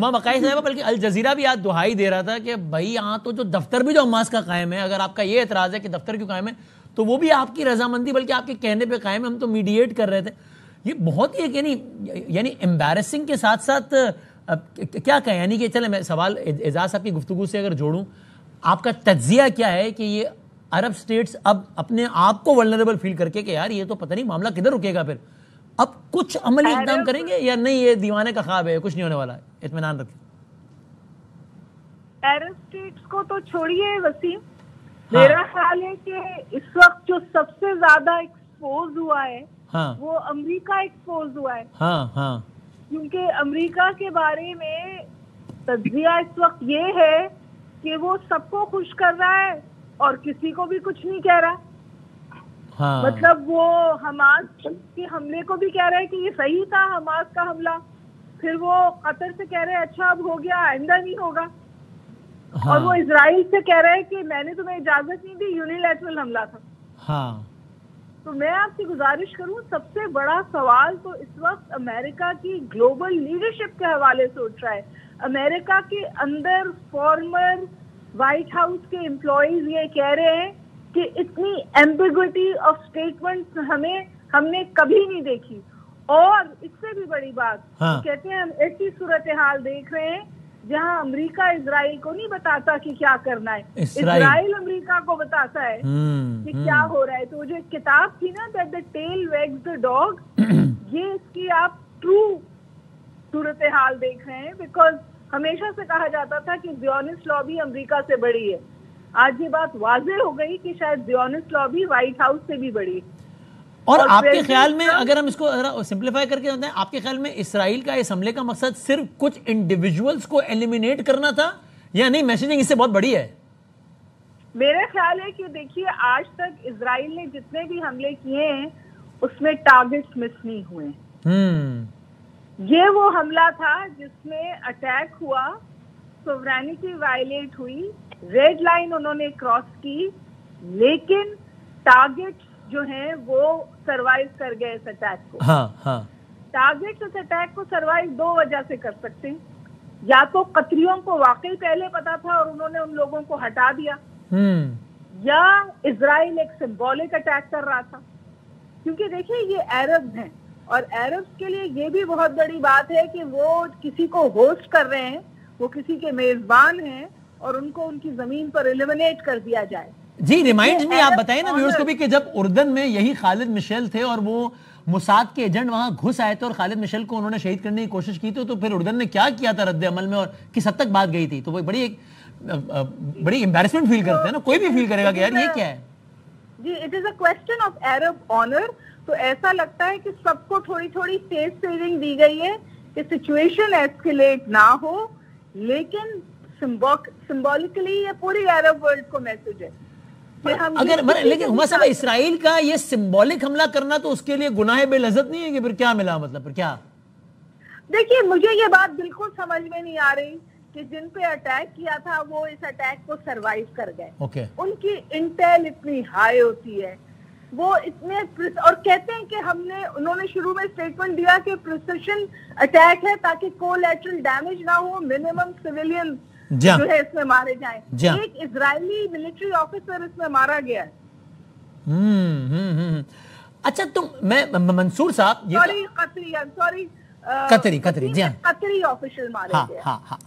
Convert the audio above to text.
हुमा मकाई साहब, बल्कि अल जजीरा भी आज दुहाई दे रहा था कि भाई यहाँ तो जो दफ्तर भी जो हमास का कायम है, अगर आपका ये एतराज़ है कि दफ्तर क्यों कायम है, तो वो भी आपकी रजामंदी बल्कि आपके कहने पे कायम है, हम तो मीडिएट कर रहे थे। ये बहुत ही यानी एम्बैरेसिंग के साथ साथ क्या कहें, यानी कि चले मैं सवाल एजाज साहब की गुफ्तगू से अगर जोड़ूं, आपका तज्जिया क्या है कि ये अरब स्टेट्स अब अपने आप को वल्नरेबल फील करके कि यार ये तो पता नहीं मामला किधर रुकेगा, फिर अब कुछ अमली इक़दाम करेंगे या नहीं, ये दीवाने का ख्वाब है, कुछ नहीं होने वाला है, इत्मीनान रखें। अरब स्टेट्स को तो छोड़िए वसीम, मेरा ख्याल है कि इस वक्त जो सबसे ज्यादा एक्सपोज हुआ है वो अमेरिका एक्सपोज हुआ है। क्योंकि अमेरिका के बारे में तज्जिया इस वक्त ये है कि वो सबको खुश कर रहा है और किसी को भी कुछ नहीं कह रहा। मतलब वो हमास के हमले को भी कह रहा है कि ये सही था हमास का हमला, फिर वो कतर से कह रहे हैं अच्छा अब हो गया आइंदा नहीं होगा, और वो इजराइल से कह रहे हैं कि मैंने तुम्हें इजाजत नहीं दी, यूनिलैटरल हमला था। तो मैं आपसे गुजारिश करूं, सबसे बड़ा सवाल तो इस वक्त अमेरिका की ग्लोबल लीडरशिप के हवाले से उठ रहा है। अमेरिका के अंदर फॉर्मर व्हाइट हाउस के एम्प्लॉइज ये कह रहे हैं कि इतनी एम्बिग्विटी ऑफ स्टेटमेंट्स हमने कभी नहीं देखी, और इससे भी बड़ी बात कहते हैं हम ऐसी सूरत हाल देख रहे हैं जहां अमेरिका इजराइल को नहीं बताता कि क्या करना है, इजराइल अमेरिका को बताता है कि क्या हो रहा है। तो जो एक किताब थी ना, that the tail wags the dog, ये इसकी आप ट्रू सूरत हाल देख रहे हैं। बिकॉज हमेशा से कहा जाता था कि ज़ियोनिस्ट लॉबी अमेरिका से बड़ी है, आज ये बात वाज़ेह हो गई कि शायद ज़ियोनिस्ट लॉबी व्हाइट हाउस से भी बड़ी है। और आपके ख्याल में, अगर हम इसको सिंप्लीफाई करके बताएं, आपके ख्याल में इसराइल का इस हमले का मकसद सिर्फ कुछ इंडिविजुअल्स को एलिमिनेट करना था या नहीं, मैसेजिंग इससे बहुत बड़ी है? मेरा ख्याल है कि देखिए, आज तक इजराइल ने जितने भी हमले किए हैं उसमें टारगेट्स मिस नहीं हुए। ये वो हमला था जिसमें अटैक हुआ, सोवरेनिटी वायलेट हुई, रेड लाइन उन्होंने क्रॉस की, लेकिन टारगेट्स जो हैं वो सरवाइव कर गए इस अटैक को। टारगेट्स इस अटैक को सरवाइव दो वजह से कर सकते हैं, या तो कतरियों को वाकई पहले पता था और उन्होंने उन लोगों को हटा दिया, या इजराइल एक सिंबॉलिक अटैक कर रहा था। क्योंकि देखिए ये अरब हैं, और अरब्स के लिए ये भी बहुत बड़ी बात है कि वो किसी को होस्ट कर रहे हैं, वो किसी के मेजबान हैं, और उनको उनकी जमीन पर एलिमिनेट कर दिया जाए। जी, रिमाइंड मी, आप बताएं ना व्यूअर्स को भी कि जब उर्दन में यही खालिद मिशेल थे और वो मुसाद के एजेंट वहां घुस आए थे और खालिद मिशेल को उन्होंने शहीद करने की कोशिश की थी, तो फिर उर्दन ने क्या किया था रद्द अमल में और किस हद तक बात गई थी? तो वो बड़ी एम्बैरेसमेंट फील करते हैं ना, कोई भी फील करेगा कि यार ये क्या है। जी, it is a question of our honour. तो ऐसा लगता है कि सबको थोड़ी थोड़ी सेफ सेविंग दी गई है कि सिचुएशन एस्केलेट ना हो, लेकिन सिंबॉलिकली ये पूरी अरब वर्ल्ड को मैसेज है। लेकिन हुमा साहब, इसराइल का ये सिंबॉलिक हमला करना तो उसके लिए गुनाह बेलज़्ज़त नहीं है कि फिर क्या मिला, मतलब फिर क्या? देखिए, मुझे ये बात बिल्कुल समझ में नहीं आ रही कि जिन पे अटैक किया था वो इस अटैक को सरवाइव कर गए। उनकी इंटेल इतनी हाई होती है, वो इतने, और कहते हैं कि उन्होंने शुरू में स्टेटमेंट दिया कि प्रिसिशन अटैक है ताकि कोलैटरल डैमेज ना हो, मिनिमम सिविलियन जो है इसमें मारे जाएं। एक इजरायली मिलिट्री ऑफिसर इसमें मारा गया है। अच्छा, तुम मैं मंसूर साहब, कतरी जी हाँ, कतरी ऑफिशियल मारे गए। हाँ।